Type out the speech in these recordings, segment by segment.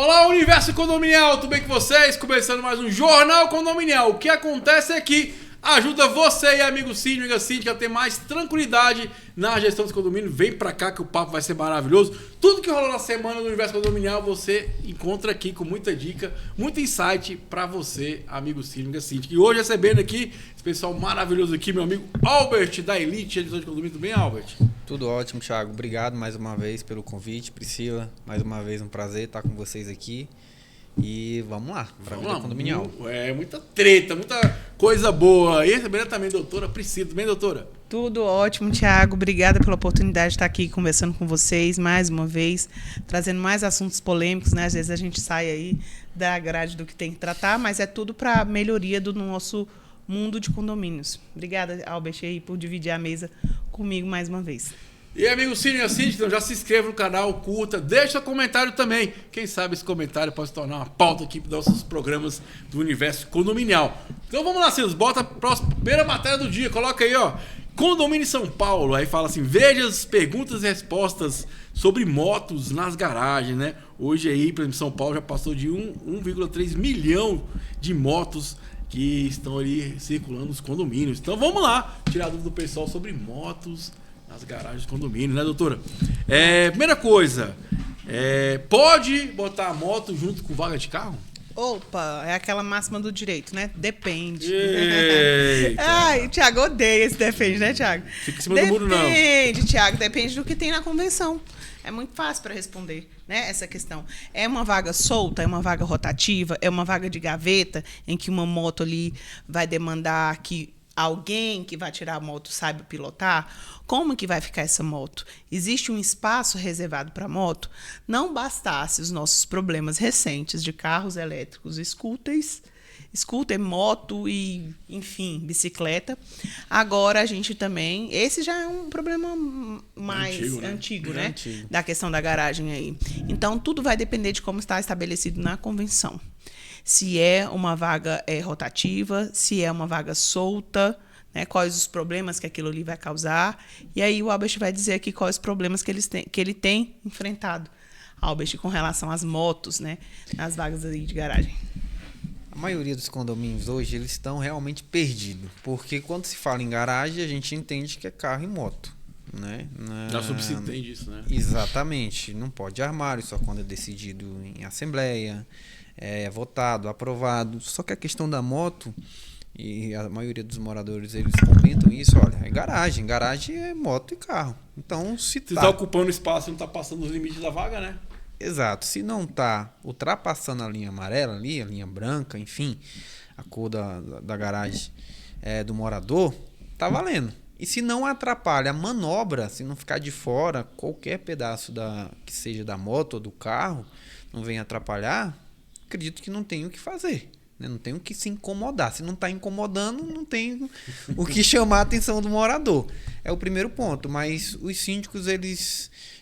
Olá, Universo Condominial, tudo bem com vocês? Começando mais um Jornal Condominial. O que acontece é que ajuda você e amigo síndico, amiga síndica, a ter mais tranquilidade na gestão dos condomínios. Vem pra cá que o papo vai ser maravilhoso. Tudo que rolou na semana do Universo Condominial você encontra aqui com muita dica, muito insight pra você, amigo síndico, amiga síndica. E hoje recebendo aqui esse pessoal maravilhoso aqui, meu amigo Albert da Elite Edição de Condomínio. Tudo bem, Albert? Tudo ótimo, Thiago. Obrigado mais uma vez pelo convite. Priscila, mais uma vez um prazer estar com vocês aqui. E vamos lá, para a vida condominial. É, muita treta, muita coisa boa. E recebendo também, doutora Priscila. Tudo bem, doutora? Tudo ótimo, Thiago. Obrigada pela oportunidade de estar aqui conversando com vocês mais uma vez, trazendo mais assuntos polêmicos, né? Às vezes a gente sai aí da grade do que tem que tratar, mas é tudo para melhoria do nosso mundo de condomínios. Obrigada, Albert, aí, por dividir a mesa comigo mais uma vez. E amigo síndico e síndica, então já se inscreva no canal, curta, deixa seu comentário também. Quem sabe esse comentário pode se tornar uma pauta aqui para nossos programas do Universo Condominial. Então vamos lá, Silas, bota a primeira matéria do dia, coloca aí, ó. Condomínio em São Paulo, aí fala assim, veja as perguntas e respostas sobre motos nas garagens, né? Hoje aí, por exemplo, São Paulo já passou de 1,3 milhão de motos que estão ali circulando nos condomínios. Então vamos lá, tirar a dúvida do pessoal sobre motos nas garagens do condomínio, né, doutora? Primeira coisa, pode botar a moto junto com vaga de carro? Opa, é aquela máxima do direito, né? Depende. Eita. Ai, Thiago odeia esse depende, né, Thiago? Fica em cima do muro, não. Depende, Thiago, depende do que tem na convenção. É muito fácil para responder, né, essa questão. É uma vaga solta, é uma vaga rotativa, é uma vaga de gaveta, em que uma moto ali vai demandar que alguém que vai tirar a moto saiba pilotar? Como que vai ficar essa moto? Existe um espaço reservado para a moto? Não bastasse os nossos problemas recentes de carros elétricos, scooter, moto e, enfim, bicicleta. Agora a gente também... Esse já é um problema mais antigo, né? Da questão da garagem aí. Então, tudo vai depender de como está estabelecido na convenção. Se é uma vaga rotativa, se é uma vaga solta, né, quais os problemas que aquilo ali vai causar. E aí o Albert vai dizer aqui quais os problemas que ele tem enfrentado, Albert, com relação às motos, né, nas vagas aí de garagem. A maioria dos condomínios hoje, eles estão realmente perdidos. Porque quando se fala em garagem, a gente entende que é carro e moto, né? Já subentende isso, né? Exatamente. Não pode armário, só quando é decidido em assembleia. É votado, aprovado. Só que a questão da moto, e a maioria dos moradores eles comentam isso, olha, é garagem. Garagem é moto e carro. Então, se tá ocupando espaço e não tá passando os limites da vaga, né? Exato. Se não tá ultrapassando a linha amarela ali, a linha branca, enfim, a cor da garagem do morador, tá valendo. E se não atrapalha a manobra, se não ficar de fora, qualquer pedaço que seja da moto ou do carro, não vem atrapalhar, acredito que não tem o que fazer, né? Não tem o que se incomodar. Se não está incomodando, não tem o que chamar a atenção do morador. É o primeiro ponto. Mas os síndicos,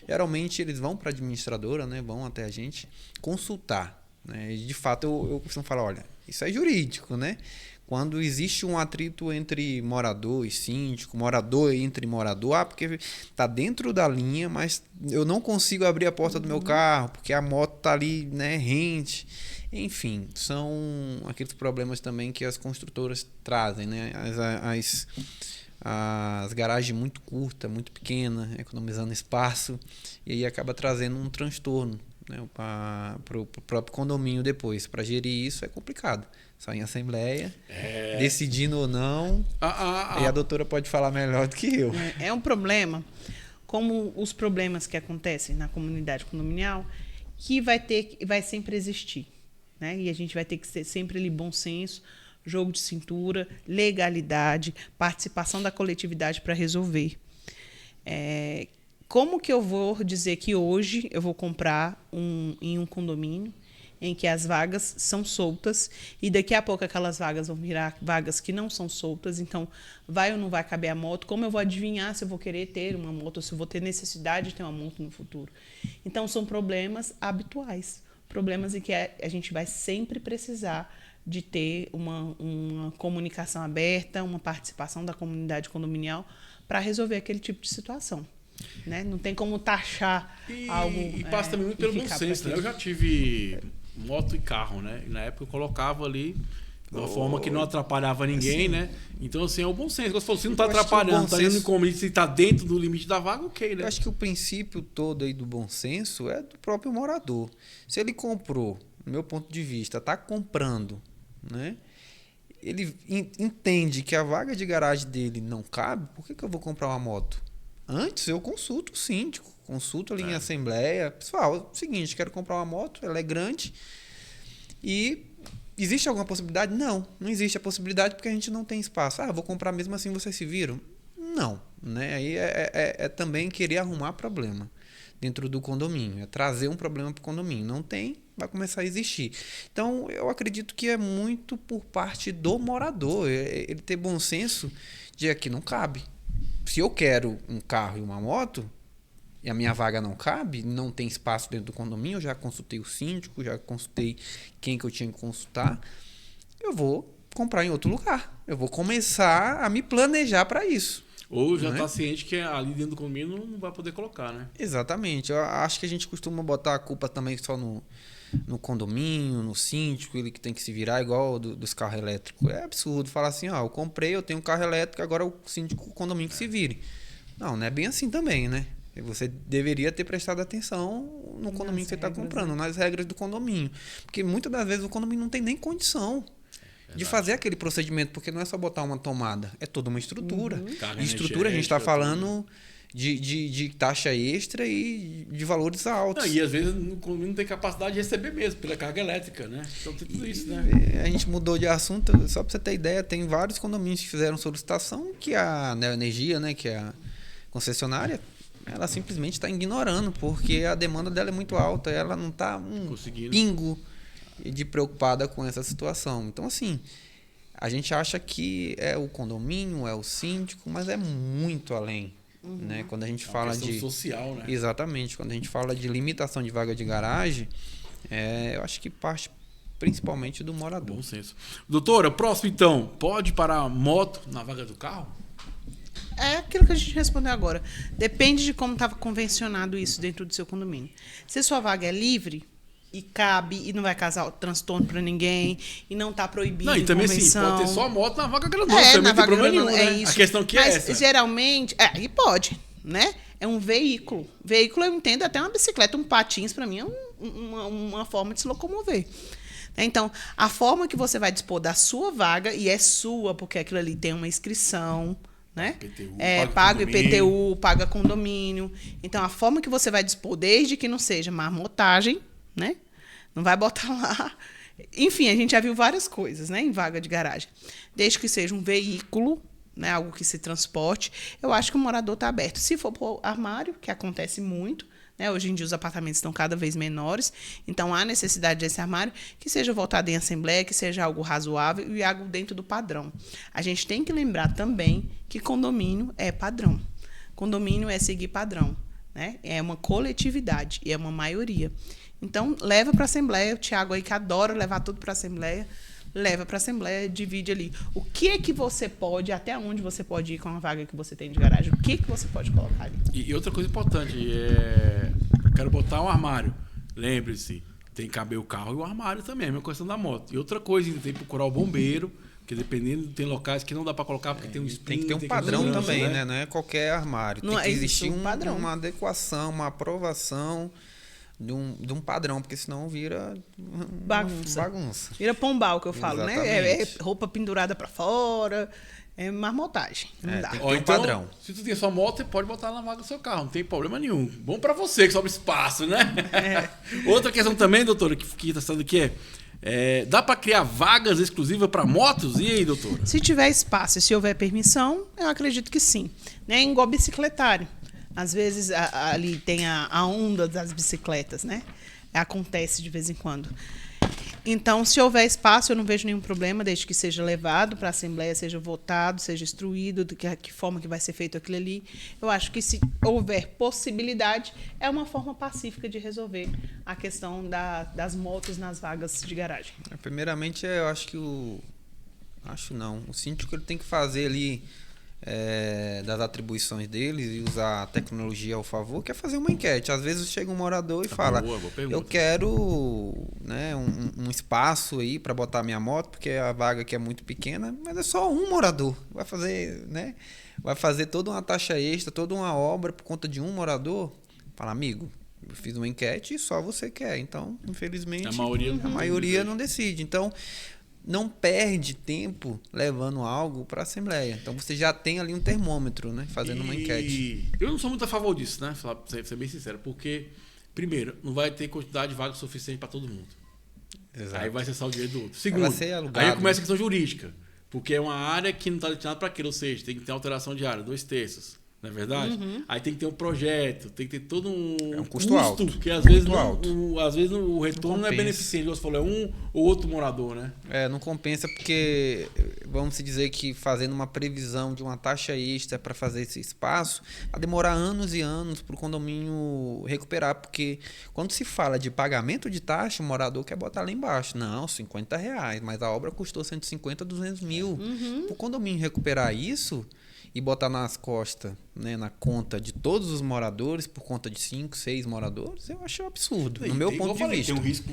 geralmente eles vão para a administradora, né? Vão até a gente consultar, né? E de fato, eu costumo falar, olha, isso é jurídico, né? Quando existe um atrito entre morador e síndico, morador entre morador, porque está dentro da linha, mas eu não consigo abrir a porta do meu carro, porque a moto está ali, né, rente. Enfim, são aqueles problemas também que as construtoras trazem, né? As garagens muito curtas, muito pequenas, economizando espaço, e aí acaba trazendo um transtorno, né, para o próprio condomínio depois. Para gerir isso é complicado. Só em assembleia, decidindo ou não. E a doutora pode falar melhor do que eu. É um problema, como os problemas que acontecem na comunidade condominial, que vai sempre existir, né? E a gente vai ter que ter sempre ali bom senso, jogo de cintura, legalidade, participação da coletividade para resolver. Como que eu vou dizer que hoje eu vou comprar em um condomínio em que as vagas são soltas e daqui a pouco aquelas vagas vão virar vagas que não são soltas, então vai ou não vai caber a moto? Como eu vou adivinhar se eu vou querer ter uma moto ou se eu vou ter necessidade de ter uma moto no futuro? Então são problemas habituais, problemas em que a gente vai sempre precisar de ter uma comunicação aberta, uma participação da comunidade condominial para resolver aquele tipo de situação. Né? Não tem como taxar algo. E passa também muito pelo bom senso, né? Eu já tive moto e carro, né? E na época eu colocava ali de uma forma que não atrapalhava ninguém, né? Então, assim, é o bom senso. Você falou, se não está atrapalhando, está indo com limite, se está dentro do limite da vaga, ok, né? Eu acho que o princípio todo aí do bom senso é do próprio morador. Se ele comprou, no meu ponto de vista, está comprando, né? Ele entende que a vaga de garagem dele não cabe, por que eu vou comprar uma moto? Antes eu consulto o síndico, consulto ali em assembleia. Pessoal, é o seguinte, quero comprar uma moto, ela é grande e existe alguma possibilidade? Não existe a possibilidade porque a gente não tem espaço. Vou comprar mesmo assim, vocês se viram? Não, né? Aí é também querer arrumar problema dentro do condomínio, é trazer um problema para o condomínio. Não tem, vai começar a existir. Então, eu acredito que é muito por parte do morador, ele ter bom senso de que não cabe. Se eu quero um carro e uma moto e a minha vaga não cabe, não tem espaço dentro do condomínio, eu já consultei o síndico, já consultei quem que eu tinha que consultar, eu vou comprar em outro lugar. Eu vou começar a me planejar para isso. Ou já está ciente que ali dentro do condomínio não vai poder colocar, né? Exatamente. Eu acho que a gente costuma botar a culpa também só no condomínio, no síndico, ele que tem que se virar igual dos carros elétricos. É absurdo falar assim, eu comprei, eu tenho um carro elétrico, agora o síndico, o condomínio que se vire. Não é bem assim também, né? Você deveria ter prestado atenção no condomínio que você está comprando, nas regras do condomínio. Porque muitas das vezes o condomínio não tem nem condição de fazer aquele procedimento, porque não é só botar uma tomada, é toda uma estrutura. E estrutura a gente está falando de taxa extra e de valores altos. E às vezes o condomínio não tem capacidade de receber mesmo, pela carga elétrica, né? Então tem tudo isso, né? A gente mudou de assunto, só para você ter ideia, tem vários condomínios que fizeram solicitação que a Neoenergia, né, que é a concessionária, ela simplesmente está ignorando, porque a demanda dela é muito alta, ela não está pingo de preocupada com essa situação. Então, assim, a gente acha que é o condomínio, é o síndico, mas é muito além. Né? Quando a gente fala de social, né? Exatamente. Quando a gente fala de limitação de vaga de garagem, eu acho que parte principalmente do morador. Bom senso. Doutora, próximo então, pode parar a moto na vaga do carro? É aquilo que a gente respondeu agora. Depende de como estava convencionado isso dentro do seu condomínio. Se sua vaga é livre e cabe e não vai causar transtorno para ninguém e não está proibido e também convenção. Sim, pode ter só moto na vaga grandona, também não tem problema nenhum, né? Isso. A questão que Mas, é essa. Geralmente, e pode, né? É um veículo. Veículo eu entendo até uma bicicleta, um patins para mim é uma forma de se locomover. Então, a forma que você vai dispor da sua vaga, e é sua, porque aquilo ali tem uma inscrição, né? IPTU, paga IPTU, paga condomínio. Então, a forma que você vai dispor, desde que não seja marmotagem, né? Não vai botar lá. Enfim, a gente já viu várias coisas, né? Em vaga de garagem. Desde que seja um veículo, né? Algo que se transporte, eu acho que o morador está aberto. Se for para o armário, que acontece muito, né? Hoje em dia os apartamentos estão cada vez menores, então há necessidade desse armário que seja voltado em assembleia, que seja algo razoável e algo dentro do padrão. A gente tem que lembrar também que condomínio é padrão. Condomínio é seguir padrão, né? É uma coletividade e é uma maioria. Então, leva para a assembleia, o Thiago aí que adora levar tudo para a assembleia, leva para a assembleia, divide ali. O que é que você pode, até onde você pode ir com a vaga que você tem de garagem? O que é que você pode colocar ali? E outra coisa importante, quero botar um armário. Lembre-se, tem que caber o carro e o armário também, a mesma questão da moto. E outra coisa, tem que procurar o bombeiro, porque dependendo, tem locais que não dá para colocar porque tem um tem que ter um padrão também, né? Não é qualquer armário. Tem que existir padrão. Uma adequação, uma aprovação de um padrão, porque senão vira bagunça. Vira pombal, que eu falo, Exatamente. né? É roupa pendurada para fora, é marmotagem. Não dá. Tem que ter um padrão. Se tu tem sua moto, você pode botar na vaga do seu carro, não tem problema nenhum. Bom para você, que sobra espaço, né? Outra questão também, doutora, que está sendo aqui dá para criar vagas exclusivas para motos? E aí, doutora? Se tiver espaço e se houver permissão, eu acredito que sim. Né? Igual bicicletário. Às vezes ali tem a onda das bicicletas, né? Acontece de vez em quando. Então, se houver espaço, eu não vejo nenhum problema, desde que seja levado para a Assembleia, seja votado, seja instruído, de que forma que vai ser feito aquilo ali. Eu acho que se houver possibilidade, é uma forma pacífica de resolver a questão das motos nas vagas de garagem. Primeiramente, eu acho que o síndico ele tem que fazer ali das atribuições deles e usar a tecnologia ao favor, que é fazer uma enquete. Às vezes chega um morador e fala, boa pergunta. eu quero, né, um espaço aí para botar minha moto, porque a vaga aqui é muito pequena, mas é só um morador. Vai fazer, né, toda uma taxa extra, toda uma obra por conta de um morador. Fala, amigo, eu fiz uma enquete e só você quer. Então, infelizmente, a maioria não decide. Então, não perde tempo levando algo para a Assembleia. Então, você já tem ali um termômetro, né? Fazendo uma enquete. Eu não sou muito a favor disso, né? Pra ser bem sincero. Porque, primeiro, não vai ter quantidade de vagas suficiente para todo mundo. Exato. Aí vai ser só o direito do outro. Segundo, vai ser alugado, aí começa a questão jurídica. Porque é uma área que não está destinada para aquilo. Ou seja, tem que ter alteração de área, 2/3. Não é verdade? Aí tem que ter um projeto, tem que ter todo um custo alto. Porque às vezes, Custo às vezes o retorno não é beneficente. Você falou, é um ou outro morador, né? Não compensa porque, vamos se dizer que fazendo uma previsão de uma taxa extra para fazer esse espaço, vai demorar anos e anos para o condomínio recuperar. Porque quando se fala de pagamento de taxa, o morador quer botar lá embaixo. Não, R$50, mas a obra custou 150, 200 mil. Para o condomínio recuperar isso e botar nas costas, né, na conta de todos os moradores, por conta de 5, 6 moradores, eu acho absurdo, no meu ponto de vista. Tem um risco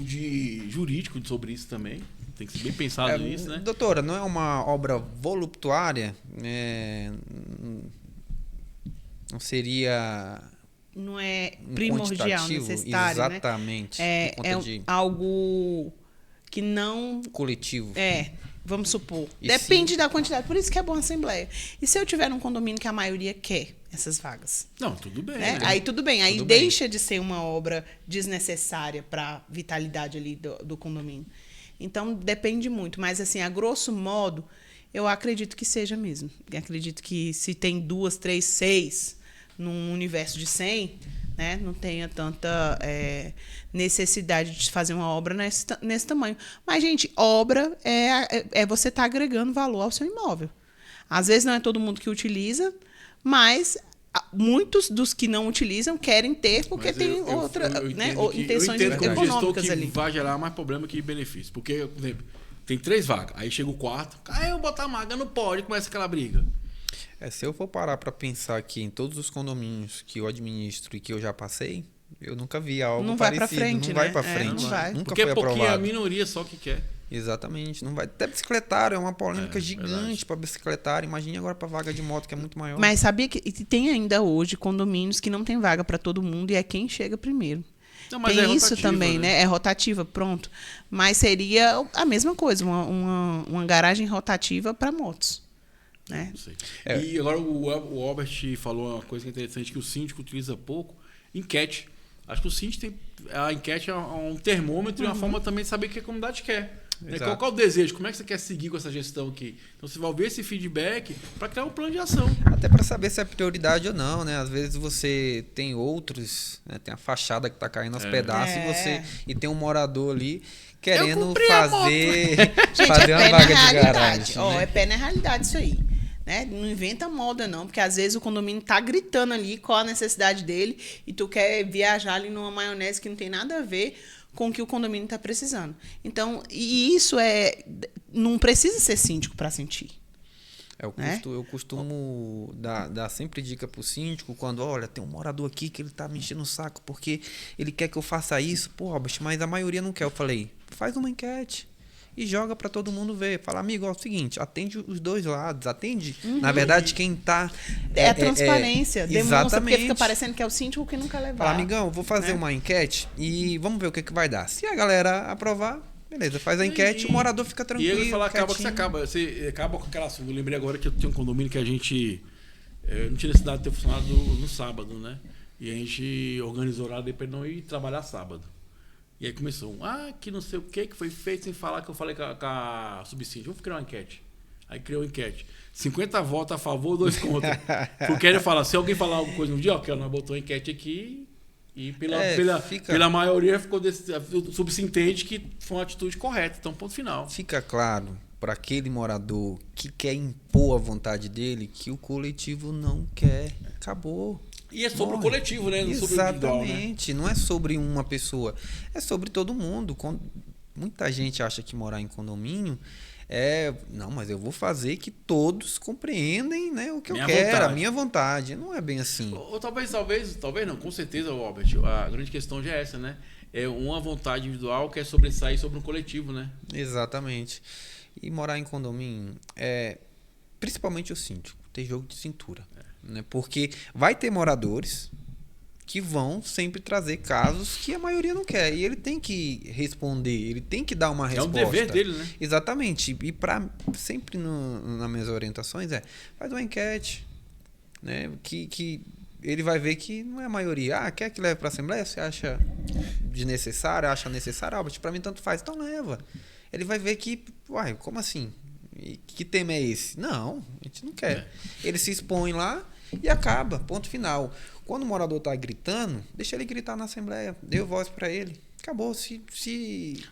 jurídico sobre isso também. Tem que ser bem pensado nisso, né? Doutora, não é uma obra voluptuária? Não seria... Não é primordial, necessário, exatamente, né? Algo que não... coletivo. Vamos supor. Depende da quantidade. Por isso que é bom a Assembleia. E se eu tiver num condomínio que a maioria quer essas vagas? Não, tudo bem. Né? Aí tudo bem. Aí deixa de ser uma obra desnecessária para a vitalidade ali do condomínio. Então, depende muito. Mas, assim, a grosso modo, eu acredito que seja mesmo. Eu acredito que se tem 2, 3, 6 num universo de 100... né, não tenha tanta necessidade de fazer uma obra nesse tamanho. Mas, gente, obra é você estar agregando valor ao seu imóvel. Às vezes não é todo mundo que utiliza, mas muitos dos que não utilizam querem ter porque tem intenções econômicas ali. Vai gerar mais problema que benefício. Porque, por exemplo, tem 3 vagas, aí chega o quarto, eu vou botar a maga, não pode, começa aquela briga. Se eu for parar para pensar aqui em todos os condomínios que eu administro e que eu já passei, eu nunca vi algo não parecido. Vai pra frente, não vai para frente. Não vai. Nunca porque foi aprovado. Porque é a minoria só que quer. Exatamente. Não vai. Até bicicletário é uma polêmica gigante para bicicletário. Imagine agora para vaga de moto, que é muito maior. Mas sabia que tem ainda hoje condomínios que não tem vaga para todo mundo e é quem chega primeiro. Não, mas tem isso também, né? É rotativa, pronto. Mas seria a mesma coisa, uma garagem rotativa para motos. Né? Não sei. E agora o Albert falou uma coisa interessante, que o síndico utiliza pouco, enquete. Acho que o síndico a enquete é um termômetro e uma forma também de saber o que a comunidade quer. Qual é o desejo? Como é que você quer seguir com essa gestão aqui? Então você vai ouvir esse feedback para criar um plano de ação. Até para saber se é prioridade ou não, né? Às vezes você tem outros, né? Tem a fachada que está caindo aos pedaços e tem um morador ali querendo fazer uma vaga de garagem. É pé na realidade isso aí. Né? Não inventa moda, não, porque às vezes o condomínio tá gritando ali qual a necessidade dele e tu quer viajar ali numa maionese que não tem nada a ver com o que o condomínio está precisando. Então, e isso não precisa ser síndico para sentir. Eu costumo dar sempre dica pro síndico quando, olha, tem um morador aqui que ele tá me enchendo o saco porque ele quer que eu faça isso. Pô, mas a maioria não quer. Eu falei, faz uma enquete e joga para todo mundo ver. Fala, amigo, é o seguinte, atende os dois lados, atende, na verdade, quem tá... a transparência, demonstra, exatamente. Porque fica parecendo que é o síndico que não quer levar. Fala, amigão, vou fazer uma enquete e vamos ver o que vai dar. Se a galera aprovar, beleza, faz a enquete, o morador fica tranquilo. E ele fala, você acaba com aquela assunto. Eu lembrei agora que eu tenho um condomínio que a gente não tinha necessidade de ter funcionado no sábado, né? E a gente organizou lá depois não ir trabalhar sábado. E aí começou que não sei o que foi feito sem falar, que eu falei com a subsíndica. Vamos criar uma enquete. Aí criou uma enquete. 50 votos a favor, 2 contra. Porque ele fala, se alguém falar alguma coisa um dia, nós botou a enquete aqui e pela maioria ficou subsintende que foi uma atitude correta. Então, ponto final. Fica claro para aquele morador que quer impor a vontade dele que o coletivo não quer. Acabou. E é sobre o coletivo, né? Não sobre o individual, né? Exatamente. Não é sobre uma pessoa. É sobre todo mundo. Muita gente acha que morar em condomínio Não, mas eu vou fazer que todos compreendem, né, o que Minha eu quero, vontade. a minha vontade. Não é bem assim. Ou talvez não, com certeza, Albert. A grande questão já é essa, né? É uma vontade individual que é sobressair sobre um coletivo, né? Exatamente. E morar em condomínio principalmente o síndico, ter jogo de cintura. Né? Porque vai ter moradores que vão sempre trazer casos que a maioria não quer. E ele tem que responder, ele tem que dar uma resposta. É um dever dele, né? Exatamente. E sempre nas minhas orientações faz uma enquete, né? Que ele vai ver que não é a maioria. Quer que leve para a Assembleia? Você acha desnecessário? Acha necessário? Para mim tanto faz. Então leva. Ele vai ver que, como assim? E que tema é esse? Não, a gente não quer. Ele se expõe lá e acaba, ponto final. Quando o morador está gritando, deixa ele gritar na Assembleia, dê voz para ele. Acabou.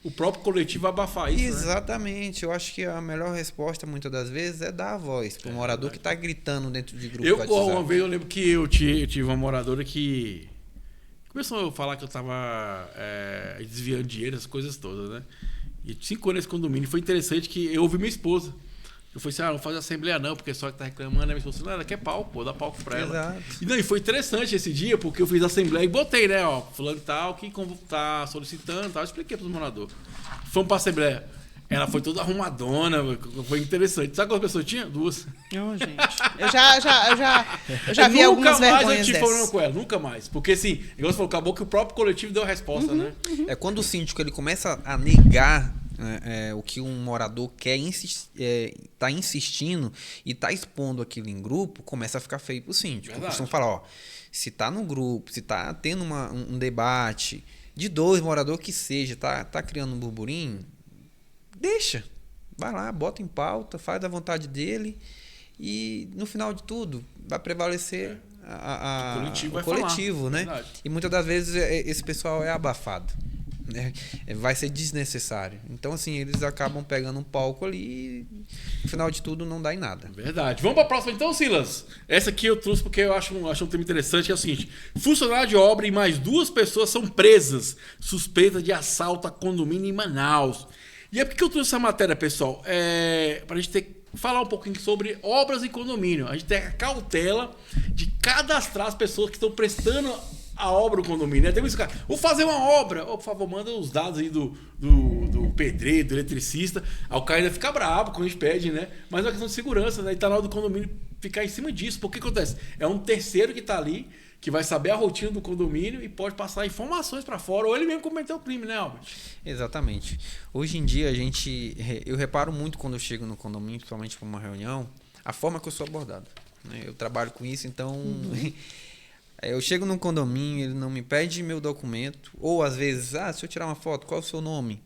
O próprio coletivo abafar isso. Exatamente. Né? Eu acho que a melhor resposta, muitas das vezes, é dar a voz para o morador que está gritando dentro de grupo. Uma vez eu lembro que eu tive uma moradora que começou a falar que eu estava desviando dinheiro, essas coisas todas, né? E 5 anos nesse condomínio. Foi interessante que eu ouvi minha esposa. Eu falei assim, não faz assembleia não, porque só que tá reclamando. Minha esposa falou assim, ela quer palco, dá palco pra ela. Exato. E foi interessante esse dia, porque eu fiz a assembleia e botei, né, fulano tal, que tá solicitando tal. Eu expliquei pros moradores. Fomos pra assembleia. Ela foi toda arrumadona, foi interessante. Sabe quantas pessoas tinha? 2. Não, gente. Eu já vi algumas vergonhas dessas. Nunca mais eu tive problema com ela, nunca mais. Porque assim, igual você falou, acabou que o próprio coletivo deu a resposta, né? É quando o síndico ele começa a negar o que um morador quer, tá insistindo e tá expondo aquilo em grupo, começa a ficar feio pro síndico. Eu costumo falar, se tá no grupo, se tá tendo um debate de 2 moradores que seja, tá criando um burburinho, deixa. Vai lá, bota em pauta, faz a vontade dele e no final de tudo vai prevalecer o coletivo, né? Verdade. E muitas das vezes esse pessoal é abafado. Né? Vai ser desnecessário. Então, assim, eles acabam pegando um palco ali e no final de tudo não dá em nada. Verdade. Vamos para a próxima então, Silas? Essa aqui eu trouxe porque eu acho um tema interessante, que é o seguinte: funcionário de obra e mais 2 pessoas são presas, suspeitas de assalto a condomínio em Manaus. E é porque eu trouxe essa matéria, pessoal, para a gente falar um pouquinho sobre obras em condomínio. A gente tem a cautela de cadastrar as pessoas que estão prestando a obra do condomínio, né? Tem isso, cara. Vou fazer uma obra. Por favor, manda os dados aí do pedreiro, do eletricista. Aí o cara ainda fica bravo quando a gente pede, né? Mas é uma questão de segurança, né? E tá na hora do condomínio ficar em cima disso. Porque que acontece? É um terceiro que tá ali, que vai saber a rotina do condomínio e pode passar informações para fora, ou ele mesmo cometeu o crime, né, Albert? Exatamente. Hoje em dia, eu reparo muito quando eu chego no condomínio, principalmente para uma reunião, a forma que eu sou abordado. Né? Eu trabalho com isso, então... Eu chego num condomínio, ele não me pede meu documento, ou às vezes, se eu tirar uma foto, qual é o seu nome?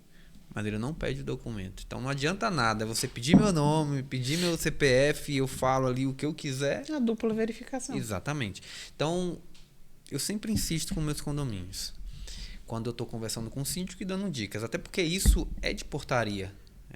Mas ele não pede o documento. Então não adianta nada você pedir meu nome, pedir meu CPF, eu falo ali o que eu quiser. A dupla verificação. Exatamente. Então, eu sempre insisto com meus condomínios. Quando eu estou conversando com o síndico e dando dicas. Até porque isso é de portaria.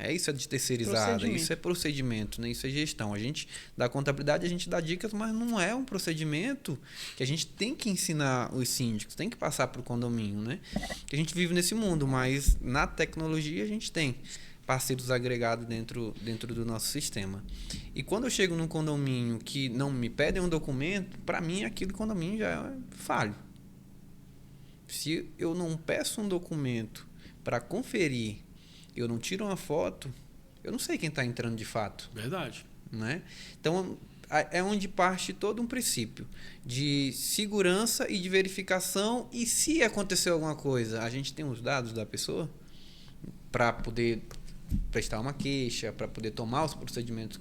Isso é de terceirizada, isso é procedimento, né? Isso é gestão. A gente dá contabilidade, a gente dá dicas, mas não é um procedimento que a gente tem que ensinar os síndicos, tem que passar para o condomínio, né? Que a gente vive nesse mundo, mas na tecnologia a gente tem parceiros agregados dentro do nosso sistema. E quando eu chego num condomínio que não me pedem um documento, para mim aquele condomínio já é falho. Se eu não peço um documento para conferir, eu não tiro uma foto, eu não sei quem está entrando de fato. Verdade. Né? Então, é onde parte todo um princípio de segurança e de verificação. E se acontecer alguma coisa, a gente tem os dados da pessoa para poder prestar uma queixa, para poder tomar os procedimentos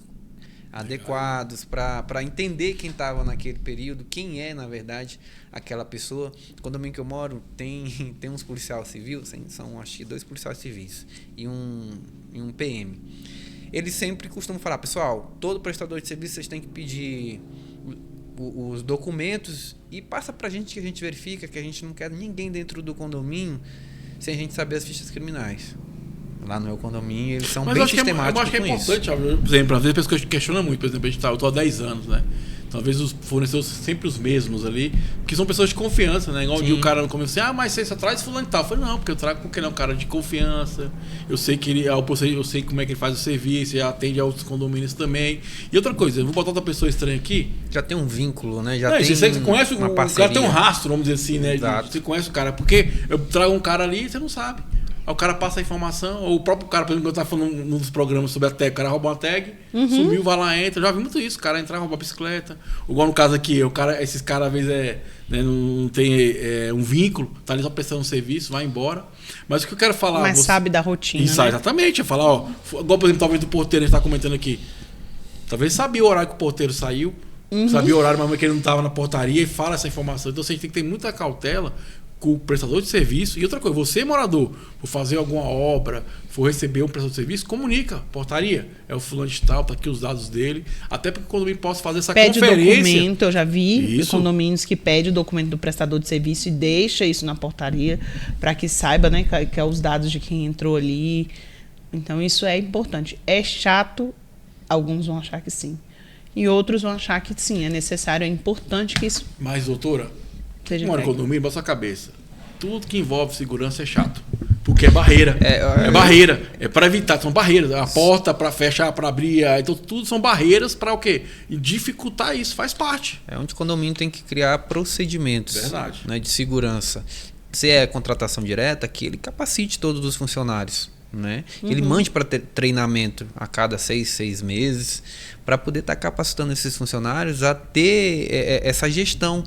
adequados, para entender quem estava naquele período, quem é, na verdade, aquela pessoa. No condomínio que eu moro, tem uns policiais civis, são acho que 2 policiais civis e um PM. Eles sempre costumam falar, pessoal, todo prestador de serviço vocês têm que pedir os documentos e passa pra gente que a gente verifica, que a gente não quer ninguém dentro do condomínio sem a gente saber as fichas criminais. Lá no meu condomínio, eles são bem sistemáticos. Eu acho que é importante, por exemplo, às vezes as pessoas questionam muito, por exemplo, eu tô há 10 anos, né? Talvez os fornecedores sempre os mesmos ali, que são pessoas de confiança, né? Igual o cara no começo assim, mas você traz fulano e tal. Eu falei, não, porque eu trago porque ele é um cara de confiança. Eu sei que ele, eu sei como é que ele faz o serviço, ele atende a outros condomínios também. E outra coisa, eu vou botar outra pessoa estranha aqui. Já tem um vínculo, né? Já não, tem você conhece uma o parceria. cara, tem um rastro, vamos dizer assim, né? Exato. Você conhece o cara, porque eu trago um cara ali e você não sabe. Aí o cara passa a informação, ou o próprio cara, por exemplo, que eu estava falando num dos programas sobre a tag, o cara rouba uma tag, sumiu, vai lá, entra. Eu já vi muito isso, o cara entrar, roubar a bicicleta. Igual no caso aqui, esses caras às vezes não tem um vínculo, tá ali só prestando um serviço, vai embora. Mas o que eu quero falar... Mas sabe da rotina, isso, né? Exatamente, é falar, ó, igual por exemplo, talvez do porteiro, a gente tá comentando aqui. Talvez sabia o horário que o porteiro saiu, sabia o horário, mas que ele não estava na portaria e fala essa informação. Então, a gente tem que ter muita cautela com o prestador de serviço. E outra coisa, você, morador, for fazer alguma obra, for receber um prestador de serviço, comunica. Portaria. É o fulano de tal, tá aqui os dados dele. Até para que o condomínio possa fazer essa pede conferência. Pede o documento, eu já vi isso. Condomínios que pedem o documento do prestador de serviço e deixa isso na portaria para que saiba, né, que é os dados de quem entrou ali. Então, isso é importante. É chato, alguns vão achar que sim. E outros vão achar que sim, é necessário, é importante que isso... Mas, doutora... Mora no condomínio, bota sua cabeça. Tudo que envolve segurança é chato. Porque é barreira. É barreira. É para evitar. São barreiras. A porta para fechar, para abrir. Então, tudo são barreiras para o quê? E dificultar isso. Faz parte. É onde o condomínio tem que criar procedimentos, verdade, né, de segurança. Se é contratação direta, que ele capacite todos os funcionários. Né? Ele mande para treinamento a cada 6 meses para poder estar capacitando esses funcionários a ter essa gestão.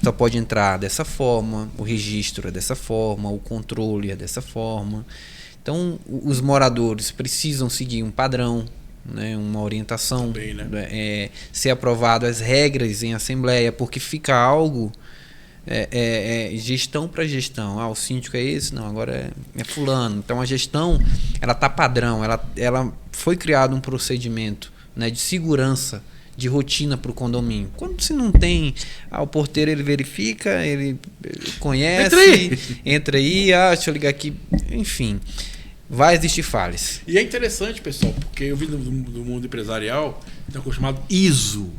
Só pode entrar dessa forma, o registro é dessa forma, o controle é dessa forma. Então, os moradores precisam seguir um padrão, né, uma orientação, também, né? Ser aprovado as regras em assembleia, porque fica algo gestão para gestão. O síndico é esse? Não, agora é fulano. Então, a gestão ela tá padrão, ela foi criado um procedimento, né, de segurança, de rotina para o condomínio. Quando se não tem, o porteiro ele verifica, ele conhece, entra aí, deixa eu ligar aqui, enfim, vai existir falhas. E é interessante, pessoal, porque eu vi do mundo empresarial, tem um curso chamado ISO.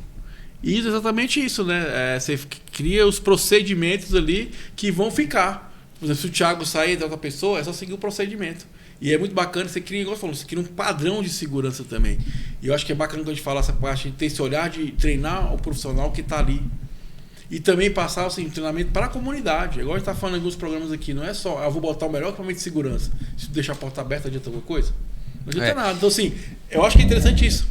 ISO é exatamente isso, né? Você cria os procedimentos ali que vão ficar. Por exemplo, se o Thiago sair da outra pessoa, é só seguir o procedimento. E é muito bacana, você cria, igual você falou, você cria um padrão de segurança também. E eu acho que é bacana quando a gente fala essa parte de ter esse olhar de treinar o profissional que está ali. E também passar assim, treinamento para a comunidade. Igual a gente está falando em alguns programas aqui, não é só, eu vou botar o melhor equipamento de segurança. Se deixar a porta aberta, adianta alguma coisa? Não adianta nada. Então, assim, eu acho que é interessante isso.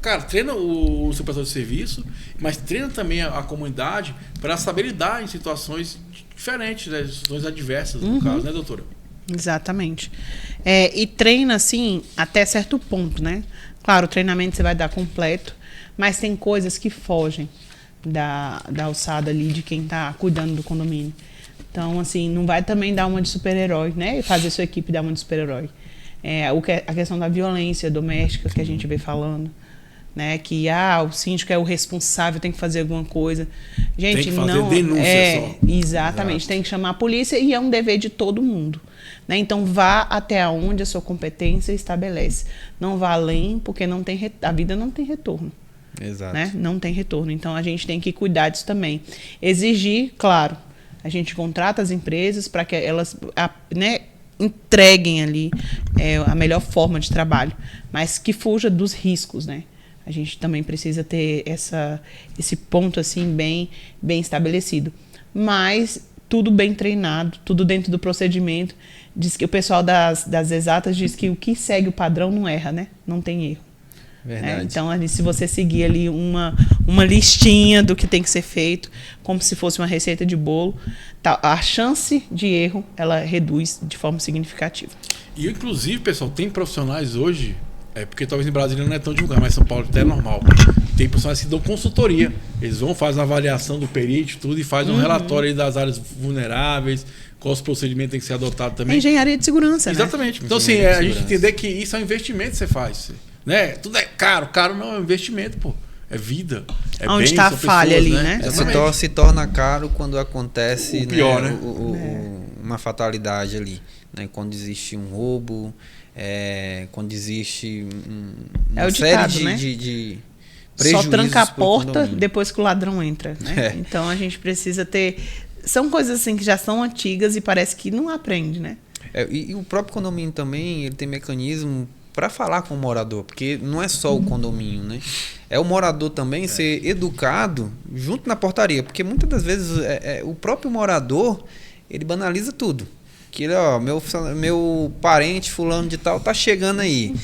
Cara, treina o seu prestador de serviço, mas treina também a comunidade para saber lidar em situações diferentes, né? Situações adversas, no caso, né, doutora? Exatamente. E treina, assim, até certo ponto, né? Claro, o treinamento você vai dar completo, mas tem coisas que fogem da alçada ali de quem está cuidando do condomínio. Então, assim, não vai também dar uma de super-herói, né? E fazer sua equipe dar uma de super-herói. A questão da violência doméstica que a gente vem falando, né? Que o síndico é o responsável, tem que fazer alguma coisa. Gente, tem que fazer denúncia só. Exatamente, exato. Tem que chamar a polícia e é um dever de todo mundo. Né? Então, vá até onde a sua competência estabelece. Não vá além, porque a vida não tem retorno. Exato. Né? Não tem retorno. Então, a gente tem que cuidar disso também. Exigir, claro, a gente contrata as empresas para que elas entreguem ali a melhor forma de trabalho, mas que fuja dos riscos, né? A gente também precisa ter esse ponto assim bem estabelecido. Mas tudo bem treinado, tudo dentro do procedimento. Diz que o pessoal das exatas diz que o que segue o padrão não erra, né? Não tem erro. Verdade. Então, ali, se você seguir ali uma listinha do que tem que ser feito, como se fosse uma receita de bolo, a chance de erro ela reduz de forma significativa. E, inclusive, pessoal, tem profissionais hoje, porque talvez em Brasília não é tão divulgado, mas em São Paulo até é normal. Tem profissionais que dão consultoria. Eles vão fazer uma avaliação do perito tudo e fazem um relatório aí das áreas vulneráveis, quais os procedimentos têm que ser adotados também. Engenharia de segurança, exatamente. Né? Então, assim, a gente entender que isso é um investimento que você faz. Né? Tudo é caro. Caro não é um investimento, pô. É vida. Onde está a falha ali, né? Se torna caro quando acontece o pior, né? Uma fatalidade ali. Né? Quando existe um roubo, quando existe uma série ditado, né? de prejuízos só tranca a pro porta condomínio. depois que o ladrão entra, né? Então a gente precisa ter... São coisas assim que já são antigas e parece que não aprende, né? E o próprio condomínio também, ele tem mecanismo para falar com o morador, porque não é só o condomínio, né? É o morador também ser educado junto na portaria, porque muitas das vezes o próprio morador, ele banaliza tudo. Que ele, ó, meu parente fulano de tal tá chegando aí.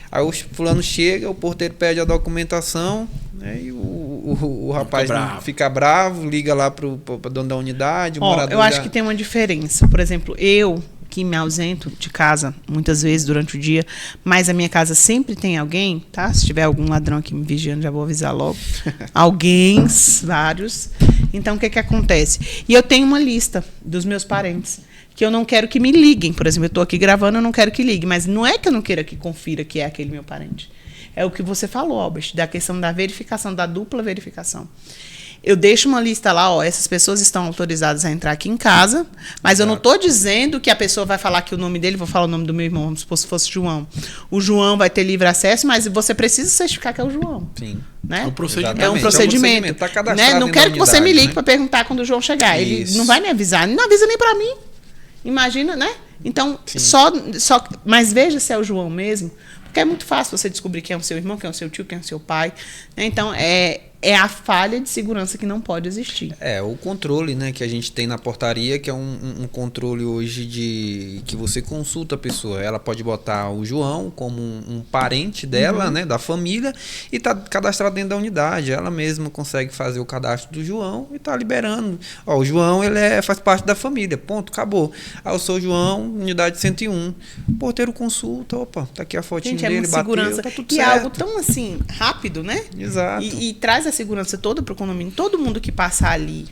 Aí o fulano chega, o porteiro pede a documentação, né, e o rapaz fica bravo, liga lá pro dono da unidade, o morador... Eu acho que tem uma diferença. Por exemplo, eu que me ausento de casa muitas vezes durante o dia, mas a minha casa sempre tem alguém, tá? Se tiver algum ladrão aqui me vigiando, já vou avisar logo. Alguém, vários. Então, o que acontece? E eu tenho uma lista dos meus parentes, que eu não quero que me liguem. Por exemplo, eu estou aqui gravando, eu não quero que ligue, mas não é que eu não queira que confira que é aquele meu parente. É o que você falou, Albert, da questão da verificação, da dupla verificação. Eu deixo uma lista lá, ó, essas pessoas estão autorizadas a entrar aqui em casa, mas eu não estou dizendo que a pessoa vai falar que o nome dele, vou falar o nome do meu irmão, vamos supor se fosse João. O João vai ter livre acesso, mas você precisa certificar que é o João. Sim. Né? É um procedimento. É um procedimento. Tá cadastrado, né? Não quero que você me ligue, né, para perguntar quando o João chegar. Ele Isso. não vai me avisar, não avisa nem para mim. Imagina, né? Então, só, mas veja se é o João mesmo, porque é muito fácil você descobrir quem é o seu irmão, quem é o seu tio, quem é o seu pai. Né? Então, é a falha de segurança que não pode existir. É, o controle, né, que a gente tem na portaria, que é um controle hoje de que você consulta a pessoa. Ela pode botar o João como um parente dela, né, da família, e tá cadastrado dentro da unidade. Ela mesma consegue fazer o cadastro do João e tá liberando. Ó, o João, ele faz parte da família, ponto, acabou. Ah, eu sou o João, unidade 101. O porteiro consulta, opa, tá aqui a fotinha Gente, dele, é uma bateu, segurança. tá tudo E certo. é algo tão assim, rápido, né? Exato. E traz a segurança toda para o condomínio. Todo mundo que passar ali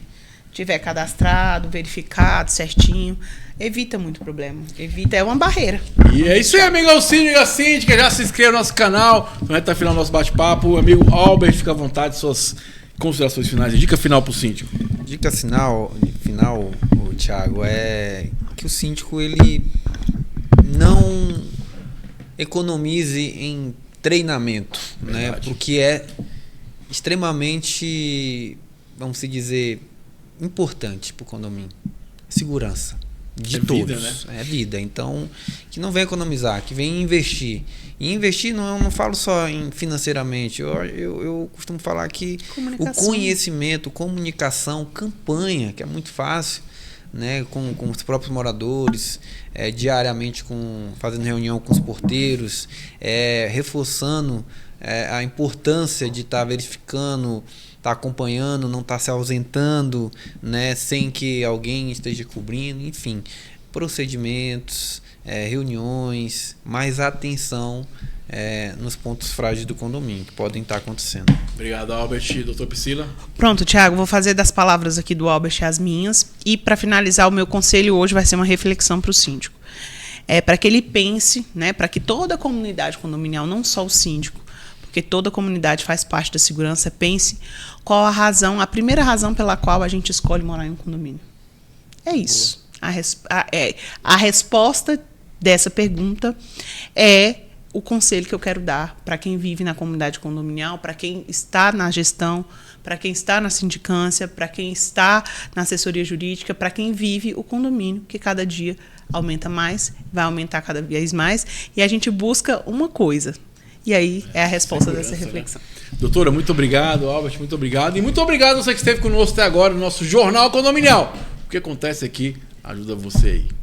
tiver cadastrado, verificado certinho, evita muito problema. Evita, é uma barreira. E é isso aí, amigo Alcínio e Síndica. Já se inscreva no nosso canal. Na reta final do nosso bate-papo. O amigo Albert, fica à vontade, suas considerações finais. Dica final pro síndico. Dica final, Thiago, é que o síndico ele não economize em treinamento, né? Porque é extremamente, vamos dizer, importante para o condomínio. Segurança de todos. Vida, né? É vida. Então, que não vem economizar, que vem investir. E investir, eu não falo só em financeiramente. Eu costumo falar que o conhecimento, comunicação, campanha, que é muito fácil, né, com os próprios moradores, diariamente fazendo reunião com os porteiros, reforçando a importância de estar verificando, estar acompanhando, não estar se ausentando, né, sem que alguém esteja cobrindo, enfim, procedimentos, reuniões, mais atenção nos pontos frágeis do condomínio que podem estar acontecendo. Obrigado, Albert. Doutor Priscila. Pronto, Thiago, vou fazer das palavras aqui do Albert as minhas. E para finalizar, o meu conselho hoje vai ser uma reflexão para o síndico. Para que ele pense, né, para que toda a comunidade condominial, não só o síndico, porque toda a comunidade faz parte da segurança, pense qual a primeira razão pela qual a gente escolhe morar em um condomínio. É isso. A resposta dessa pergunta é o conselho que eu quero dar para quem vive na comunidade condominial, para quem está na gestão, para quem está na sindicância, para quem está na assessoria jurídica, para quem vive o condomínio, que cada dia aumenta mais, vai aumentar cada vez mais, e a gente busca uma coisa. E aí é a resposta dessa reflexão. Né? Doutora, muito obrigado. Albert, muito obrigado. E muito obrigado a você que esteve conosco até agora no nosso Jornal Condominial. O que acontece aqui ajuda você aí.